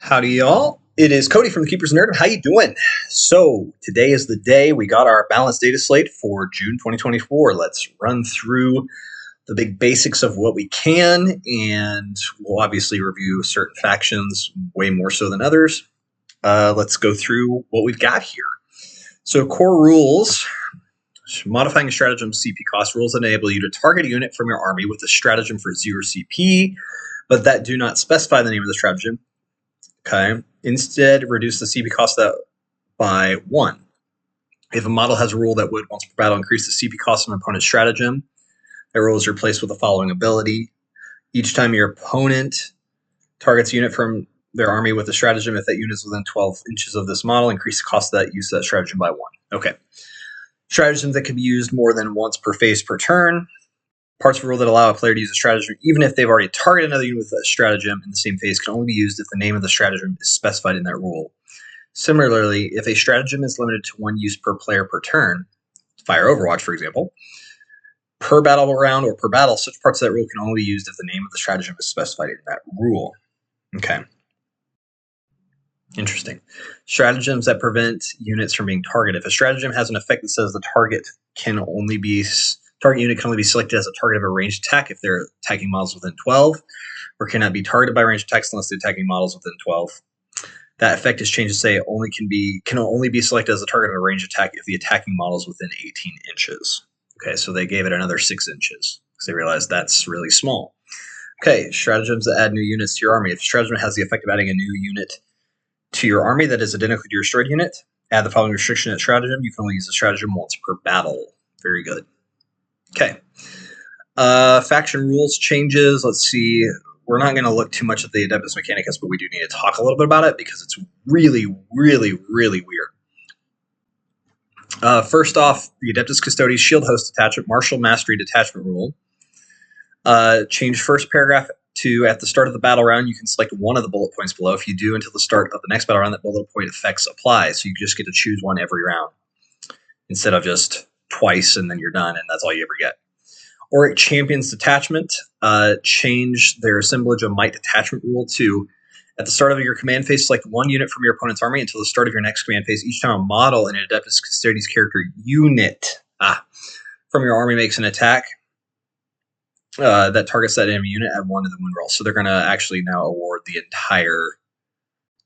Howdy, y'all. It is Cody from the Keepers of Nerd. How you doing? So today is the day we got our Balance Dataslate for June 2024. Let's run through the big basics of what we can, and we'll obviously review certain factions way more so than others. Let's go through what we've got here. So core rules. Modifying a stratagem's CP cost rules enable you to target a unit from your army with a stratagem for 0 CP, but that do not specify the name of the stratagem. Okay. Instead, reduce the CP cost by 1. If a model has a rule that would, once per battle, increase the CP cost of an opponent's stratagem, that rule is replaced with the following ability. Each time your opponent targets a unit from their army with a stratagem, if that unit is within 12 inches of this model, increase the cost of that use of that stratagem by 1. Okay. Stratagems that can be used more than once per phase per turn. Parts of the rule that allow a player to use a stratagem, even if they've already targeted another unit with a stratagem in the same phase, can only be used if the name of the stratagem is specified in that rule. Similarly, if a stratagem is limited to 1 use per player per turn, Fire Overwatch, for example, per battle round or per battle, such parts of that rule can only be used if the name of the stratagem is specified in that rule. Okay. Interesting. Stratagems that prevent units from being targeted. If a stratagem has an effect that says the target unit can only be selected as a target of a ranged attack if they're attacking models within 12, or cannot be targeted by ranged attacks unless the attacking models within 12. That effect is changed to say can only be selected as a target of a ranged attack if the attacking model is within 18 inches. Okay, so they gave it another 6 inches because they realized that's really small. Okay, stratagems that add new units to your army. If a stratagem has the effect of adding a new unit to your army that is identical to your destroyed unit, add the following restriction at stratagem. You can only use the stratagem once per battle. Very good. Okay. Faction rules changes. Let's see. We're not going to look too much at the Adeptus Mechanicus, but we do need to talk a little bit about it because it's really, really, really weird. First off, the Adeptus Custodes Shield Host Attachment Martial Mastery Detachment rule. Change first paragraph to at the start of the battle round, you can select one of the bullet points below. If you do until the start of the next battle round, that bullet point effects apply. So you just get to choose one every round instead of just twice and then you're done and that's all you ever get. Auric Champions Detachment, change their assemblage of might detachment rule to at the start of your command phase, select one unit from your opponent's army until the start of your next command phase. Each time a model in an Adeptus Custodes character unit from your army makes an attack that targets that enemy unit, add 1 to the win roll. So they're going to actually now award the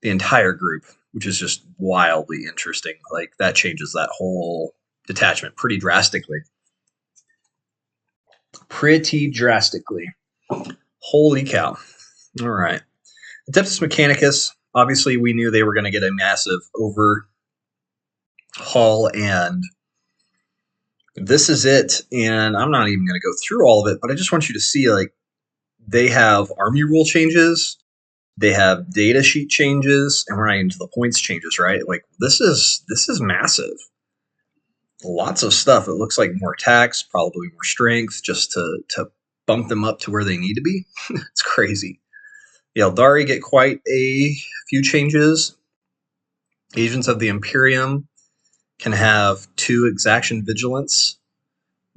entire group, which is just wildly interesting. Like that changes that whole detachment pretty drastically. Holy cow. All right. Adeptus Mechanicus, obviously we knew they were going to get a massive overhaul, and this is it. And I'm not even going to go through all of it, but I just want you to see, like, they have army rule changes, they have data sheet changes, and we're not even to the points changes, right? Like, this is massive. Lots of stuff. It looks like more attacks, probably more strength, just to bump them up to where they need to be. It's crazy. The Eldari get quite a few changes. Agents of the Imperium can have 2 exaction vigilance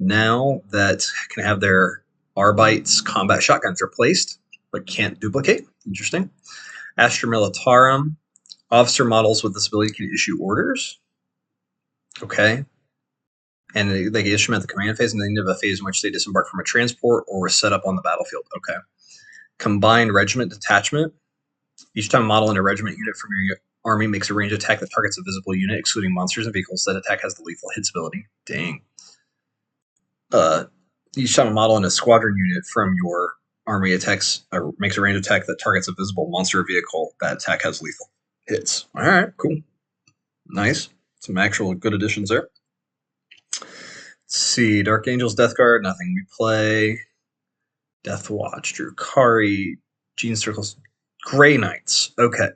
now that can have their Arbites combat shotguns replaced, but can't duplicate. Interesting. Astra Militarum, officer models with this ability can issue orders. Okay. And they can issue them at the command phase and the end of a phase in which they disembark from a transport or were set up on the battlefield. Okay. Combined regiment detachment. Each time a model in a regiment unit from your army makes a ranged attack that targets a visible unit, excluding monsters and vehicles, that attack has the lethal hits ability. Dang. Each time a model in a squadron unit from your army makes a ranged attack that targets a visible monster or vehicle, that attack has lethal hits. All right, cool. Nice. Some actual good additions there. Let's see. Dark Angels, Death Guard, nothing we play. Death Watch, Drukari, Gene Circles, Grey Knights. Okay.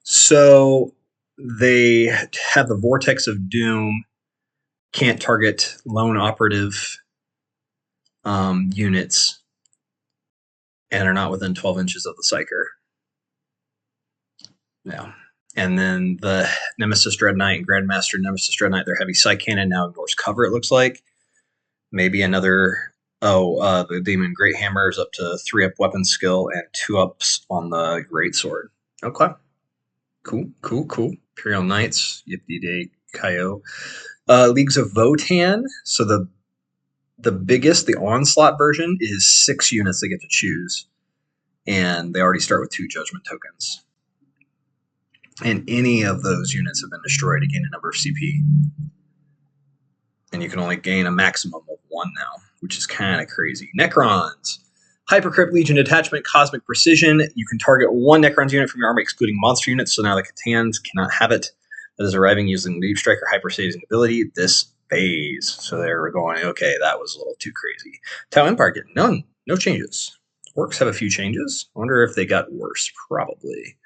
So they have the Vortex of Doom, can't target lone operative units, and are not within 12 inches of the Psyker. Yeah. And then the Nemesis Dread Knight and Grandmaster Nemesis Dread Knight, their heavy Psych Cannon now ignores cover, it looks like. Maybe another... the Demon Great Hammer is up to 3-up weapon skill and 2-ups on the Great Sword. Okay. Cool, cool, cool. Imperial Knights, Yippee Day, Kaio. Leagues of Votan. So the biggest, the Onslaught version, is 6 units they get to choose. And they already start with 2 Judgment tokens. And any of those units have been destroyed to gain a number of CP. And you can only gain a maximum of 1 now, which is kind of crazy. Necrons. Hypercrypt Legion Detachment, Cosmic Precision. You can target 1 Necrons unit from your army, excluding monster units, so now the Catans cannot have it. That is arriving using Leap Striker Hyper-Staging ability this phase. So they were going, okay, that was a little too crazy. Tau Empire get none. No changes. Orcs have a few changes. I wonder if they got worse. Probably.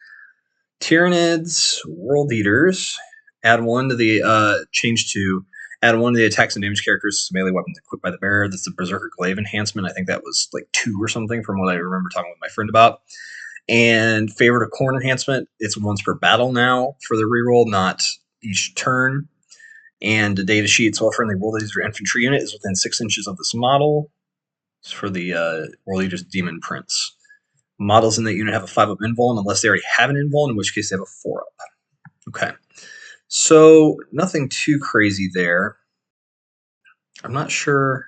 Tyranids, World Eaters. Add 1 to the change to add 1 to the attacks and damage characters melee weapons equipped by the bearer. That's the Berserker Glaive enhancement. I think that was like 2 or something from what I remember talking with my friend about. And Favorite of Corn enhancement. It's once per battle now for the reroll, not each turn. And the data sheet, so all friendly World Eaters or infantry unit is within 6 inches of this model. It's for the World Eaters Demon Prince. Models in that unit have a 5-up invuln unless they already have an invuln, in which case they have a 4-up. Okay. So nothing too crazy there. I'm not sure.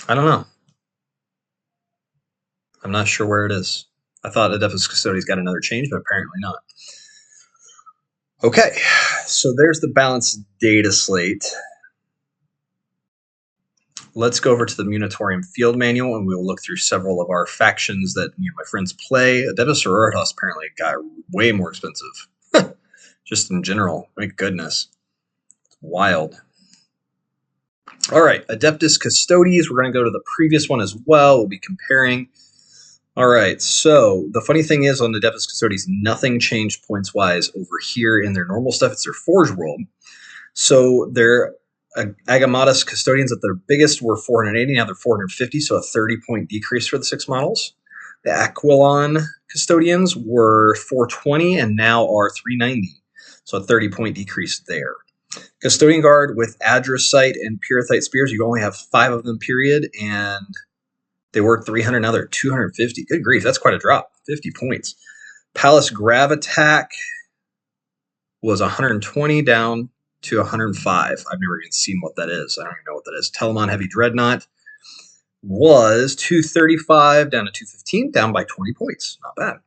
I don't know. I'm not sure where it is. I thought Adeptus Custodes got another change, but apparently not. Okay, so there's the Balance Dataslate. Let's go over to the Munitorium Field Manual, and we will look through several of our factions that my friends play. Adeptus Sororitas apparently got way more expensive. Just in general. My goodness. It's wild. All right, Adeptus Custodes. We're going to go to the previous one as well. We'll be comparing. All right, so the funny thing is on the Adeptus Custodes, nothing changed points-wise over here in their normal stuff. It's their Forge World. So their Agamatus Custodians at their biggest were 480, now they're 450, so a 30-point decrease for the 6 models. The Aquilon Custodians were 420 and now are 390, so a 30-point decrease there. Custodian Guard with Adrasite and Pyrethite Spears, you only have 5 of them, period, and they were 300, now they're 250. Good grief, that's quite a drop, 50 points. Palace Grav Attack was 120 down to 105. I've never even seen what that is. I don't even know what that is. Telemon Heavy Dreadnought was 235 down to 215, down by 20 points. Not bad.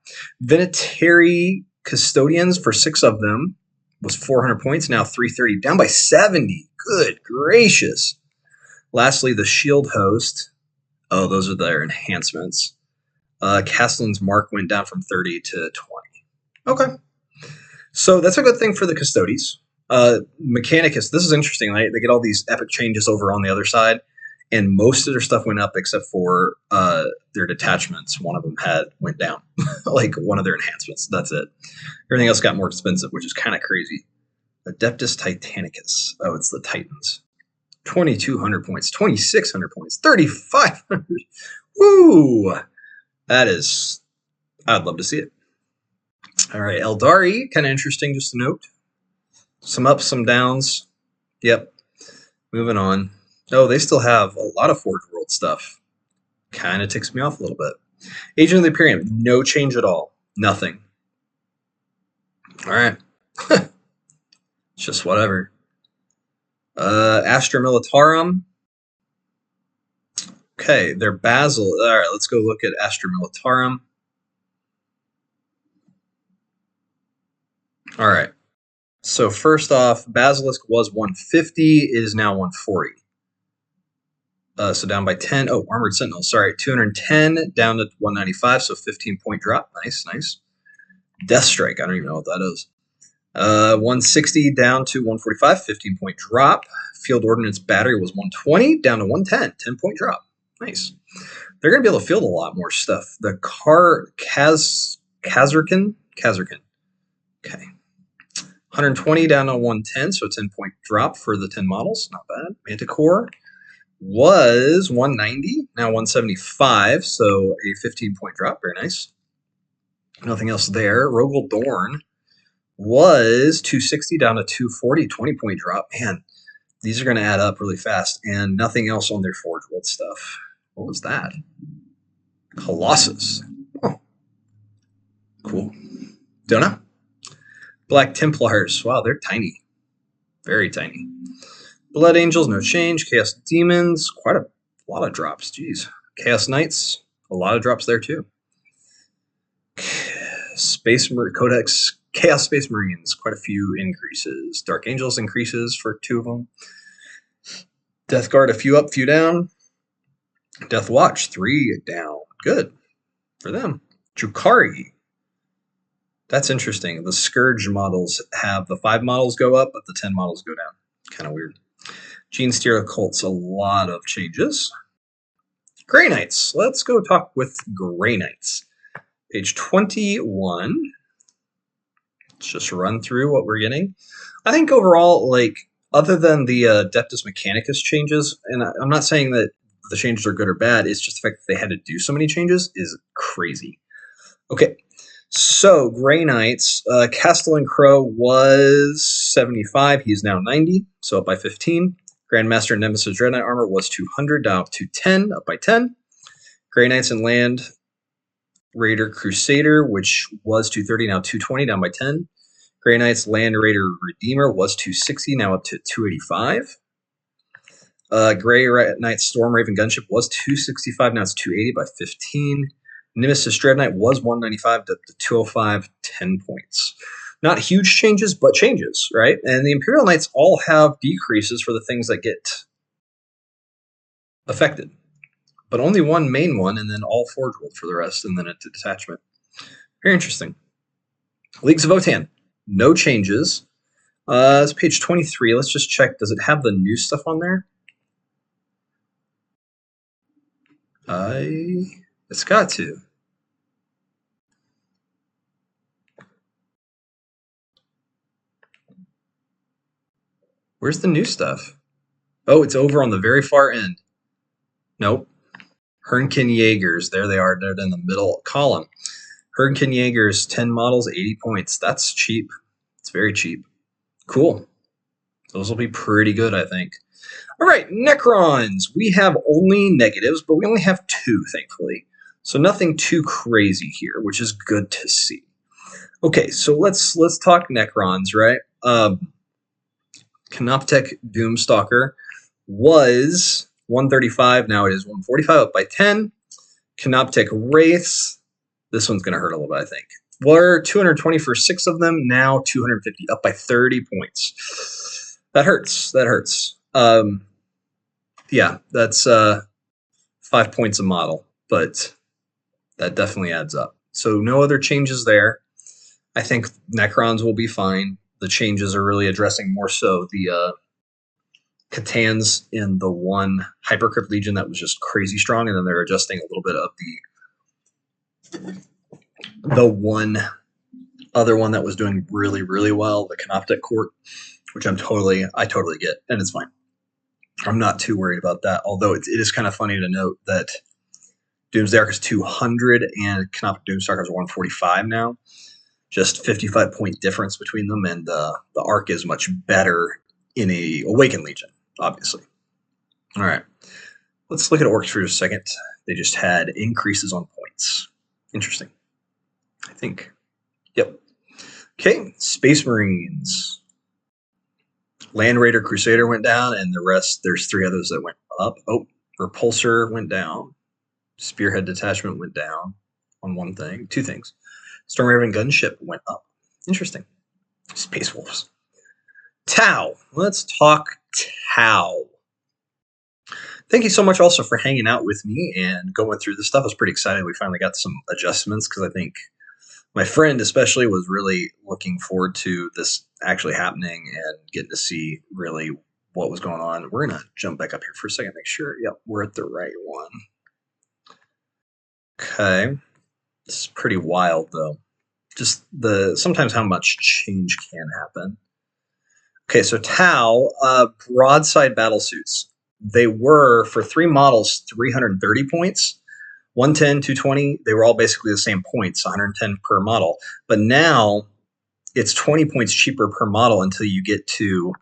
Venetary Custodians for 6 of them was 400 points, now 330, down by 70. Good gracious. Lastly, the Shield Host. Oh, those are their enhancements. Castellan's Mark went down from 30 to 20. Okay. So that's a good thing for the Custodes. Mechanicus, this is interesting. Right? They get all these epic changes over on the other side, and most of their stuff went up except for their detachments. One of them went down, like one of their enhancements. That's it. Everything else got more expensive, which is kind of crazy. Adeptus Titanicus. Oh, it's the Titans. 2,200 points, 2,600 points, 3,500. Woo! That is, I'd love to see it. All right, Eldari, kind of interesting, just a note. Some ups, some downs. Yep. Moving on. Oh, they still have a lot of Forge World stuff. Kind of ticks me off a little bit. Agent of the Imperium, no change at all. Nothing. All right. It's just whatever. Astra Militarum. Okay, they're Basil. All right, let's go look at Astra Militarum. All right. So first off, Basilisk was 150. It is now 140. So down by 10. Oh, Armored Sentinel. Sorry, 210 down to 195. So 15-point drop. Nice, nice. Death Strike. I don't even know what that is. 160 down to 145. 15-point drop. Field Ordnance Battery was 120 down to 110. 10-point drop. Nice. They're going to be able to field a lot more stuff. The Kazarkin. Okay. 120 down to 110, so a 10-point drop for the 10 models. Not bad. Manticore was 190, now 175, so a 15-point drop. Very nice. Nothing else there. Rogel Dorn was 260 down to 240, 20-point drop. Man, these are going to add up really fast. And nothing else on their Forge World stuff. What was that? Colossus. Oh. Cool. Don't know. Black Templars. Wow, they're tiny. Very tiny. Blood Angels, no change. Chaos Demons, quite a lot of drops. Jeez. Chaos Knights, a lot of drops there too. Codex, Chaos Space Marines, quite a few increases. Dark Angels increases for 2 of them. Death Guard, a few up, few down. Death Watch, 3 down. Good for them. Drukhari. That's interesting. The Scourge models have the 5 models go up, but the 10 models go down. Kind of weird. Gene Steer Occults, a lot of changes. Grey Knights. Let's go talk with Grey Knights. Page 21. Let's just run through what we're getting. I think overall, like, other than the Adeptus Mechanicus changes, and I'm not saying that the changes are good or bad, it's just the fact that they had to do so many changes is crazy. Okay, so Grey Knights, Castellan Crow was 75, he's now 90, so up by 15. Grandmaster Nemesis Dread Knight armor was 200, down up to 10, up by 10. Grey Knights and Land Raider Crusader, which was 230, now 220, down by 10. Grey Knights Land Raider Redeemer was 260, now up to 285. Grey Knight Storm Raven Gunship was 265, now it's 280 by 15. Nemesis Dread Knight was 195 to 205, 10 points. Not huge changes, but changes, right? And the Imperial Knights all have decreases for the things that get affected. But only one main one, and then all Forge World for the rest, and then a detachment. Very interesting. Leagues of Votann, no changes. It's page 23. Let's just check. Does it have the new stuff on there? It's got to. Where's the new stuff? Oh, it's over on the very far end. Nope. Hernkin Jaegers. There they are. They're in the middle column. Hernkin Jaegers, 10 models, 80 points. That's cheap. It's very cheap. Cool. Those will be pretty good, I think. All right, Necrons. We have only negatives, but we only have 2, thankfully. So nothing too crazy here, which is good to see. Okay, so let's talk Necrons, right? Canoptek Doomstalker was 135, now it is 145, up by 10. Canoptek Wraiths, this one's going to hurt a little bit, I think. Were 220 for 6 of them, now 250, up by 30 points. That hurts. That hurts. Yeah, that's 5 points a model, but that definitely adds up. So no other changes there. I think Necrons will be fine. The changes are really addressing more so the C'tans in the one Hypercrypt Legion that was just crazy strong, and then they're adjusting a little bit of the one other one that was doing really, really well, the Canoptek Court, which I totally get, and it's fine. I'm not too worried about that, although it is kind of funny to note that Doomsday Ark is 200 and Canoptek Doomstalker is 145 now. Just 55-point difference between them, and the Ark is much better in a Awakened Legion, obviously. All right, let's look at Orcs for a second. They just had increases on points. Interesting, I think. Yep. Okay, Space Marines. Land Raider Crusader went down, and the rest, there's 3 others that went up. Oh, Repulsor went down. Spearhead Detachment went down on one thing, 2 things. Storm Raven Gunship went up. Interesting. Space Wolves. Tau. Let's talk Tau. Thank you so much also for hanging out with me and going through this stuff. I was pretty excited. We finally got some adjustments because I think my friend especially was really looking forward to this actually happening and getting to see really what was going on. We're going to jump back up here for a second, make sure, yep, we're at the right one. Okay. This is pretty wild, though. Just sometimes how much change can happen. Okay, so Tau, broadside battle suits. They were, for 3 models, 330 points. 110, 220, they were all basically the same points, 110 per model. But now it's 20 points cheaper per model until you get to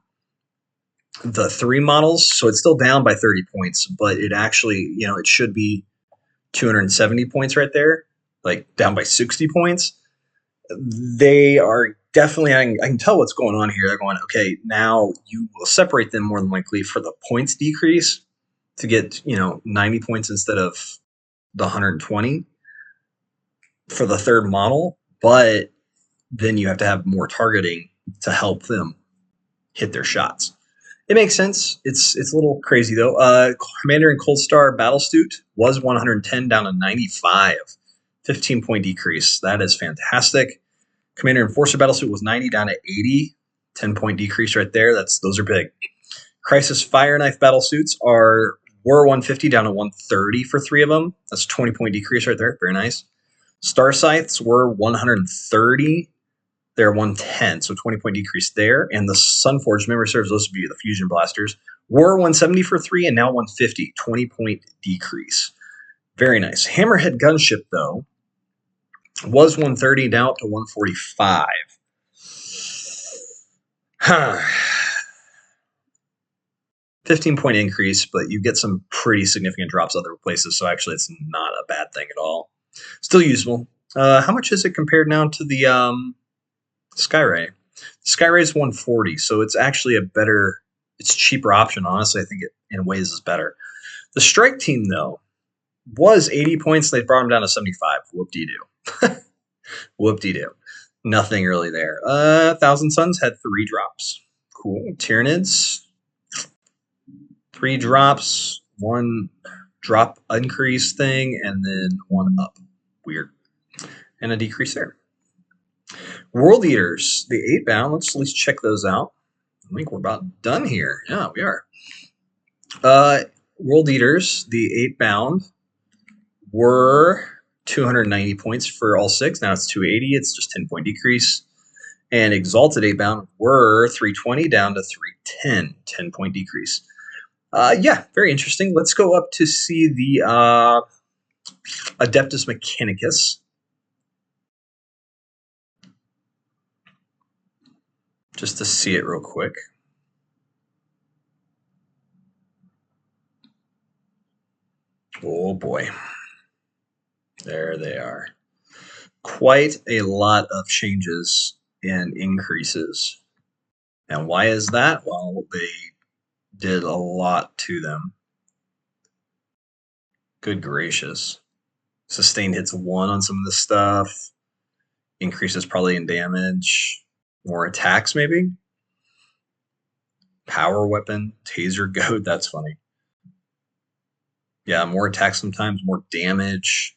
the 3 models. So it's still down by 30 points, but it actually, it should be 270 points right there, like down by 60 points. they are definitely, I can tell what's going on here. They're going, okay, now you will separate them more than likely for the points decrease to get, 90 points instead of the 120 for the third model. But then you have to have more targeting to help them hit their shots. It makes sense. It's a little crazy though. Commander and Cold Star Battle Astute was 110 down to 95, 15-point decrease. That is fantastic. Commander Enforcer Battlesuit was 90 down to 80, 10-point decrease right there. Those are big. Crisis Fire Knife Battlesuits were 150 down to 130 for 3 of them. That's a 20-point decrease right there. Very nice. Star Scythes were 130. They're 110, so 20-point decrease there. And the Sunforged, memory serves, those would be the Fusion Blasters, were 170 for 3 and now 150, 20-point decrease. Very nice. Hammerhead Gunship, though, was 130 down to 145. 15-point increase, but you get some pretty significant drops other places, so actually it's not a bad thing at all. Still usable. How much is it compared now to the Skyray? The Skyray is 140, so it's actually it's a cheaper option. Honestly, I think it in ways is better. The Strike Team, though, was 80 points. They brought them down to 75. Whoop-de-doo. Whoop-de-doo. Nothing really there. Thousand Suns had 3 drops. Cool. Tyranids, 3 drops, 1 drop increase thing, and then 1 up. Weird. And a decrease there. World Eaters, the 8 bound. Let's at least check those out. I think we're about done here. Yeah, we are. World Eaters, the 8 bound, were 290 points for all 6. Now it's 280. It's just 10-point decrease. And Exalted 8 bound were 320 down to 310. 10-point decrease. Yeah, very interesting. Let's go up to see the Adeptus Mechanicus. Just to see it real quick. Oh boy. There they are. Quite a lot of changes and increases. And why is that? Well, they did a lot to them. Good gracious. Sustained hits 1 on some of this stuff. Increases probably in damage. More attacks, maybe? Power weapon. Taser goat. That's funny. Yeah, more attacks sometimes. More damage.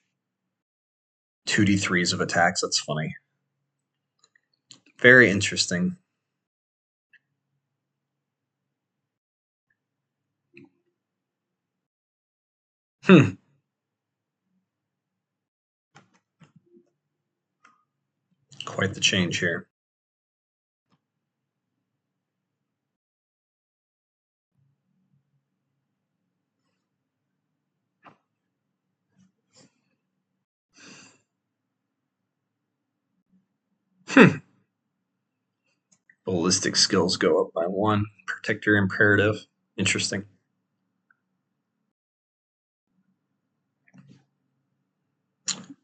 2d3s of attacks. That's funny. Very interesting. Quite the change here. Ballistic skills go up by 1. Protector imperative. Interesting.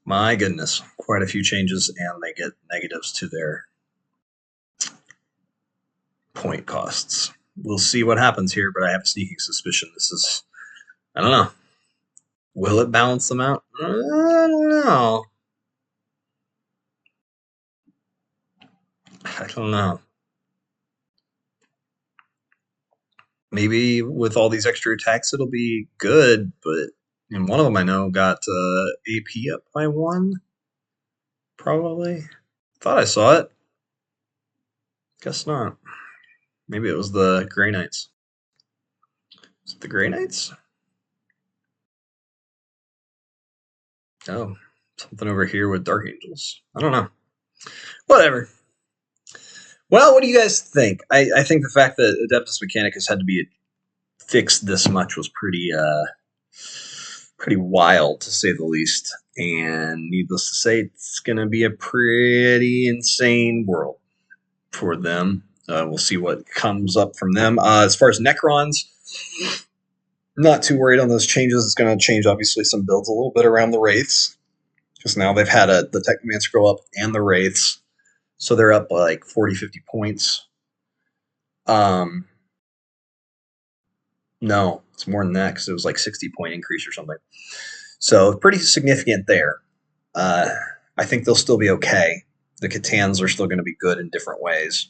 My goodness. Quite a few changes, and they get negatives to their point costs. We'll see what happens here, but I have a sneaking suspicion this is, I don't know. Will it balance them out? I don't know. I don't know. Maybe with all these extra attacks, it'll be good, but and one of them I know got AP up by 1. Probably. Thought I saw it. Guess not. Maybe it was the Grey Knights. Is it the Grey Knights? Oh, something over here with Dark Angels. I don't know. Whatever. Well, what do you guys think? I think the fact that Adeptus Mechanicus had to be fixed this much was pretty wild, to say the least. And needless to say, it's going to be a pretty insane world for them. We'll see what comes up from them. As far as Necrons, not too worried on those changes. It's going to change, obviously, some builds a little bit around the Wraiths. Because now they've had the Technomancer go up and the Wraiths. So they're up by like 40, 50 points. No, it's more than that because it was like 60-point increase or something. So pretty significant there. Uh, I think they'll still be okay. The Catans are still going to be good in different ways,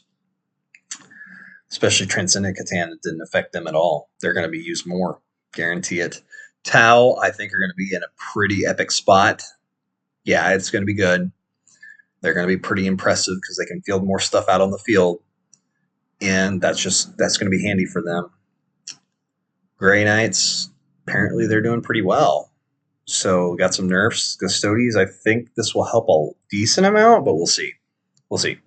especially Transcendent Catan. It didn't affect them at all. They're going to be used more, guarantee it. Tau, I think, are going to be in a pretty epic spot. Yeah, it's going to be good. They're going to be pretty impressive because they can field more stuff out on the field, and that's going to be handy for them. Grey Knights, apparently they're doing pretty well. So got some nerfs. Custodes, I think this will help a decent amount, but we'll see. We'll see.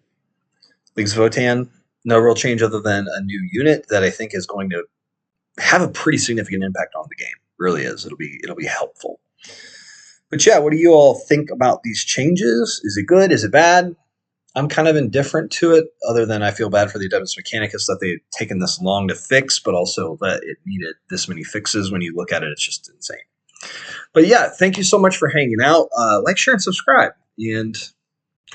Leagues of Votann, no real change other than a new unit that I think is going to have a pretty significant impact on the game. It really is. It'll be helpful. But yeah, what do you all think about these changes? Is it good? Is it bad? I'm kind of indifferent to it, other than I feel bad for the Adeptus Mechanicus that they've taken this long to fix, but also that it needed this many fixes. When you look at it, it's just insane. But yeah, thank you so much for hanging out. Like, share, and subscribe. And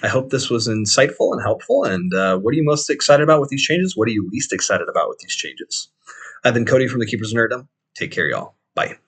I hope this was insightful and helpful. And what are you most excited about with these changes? What are you least excited about with these changes? I've been Cody from the Keepers of Nerddom. Take care, y'all. Bye.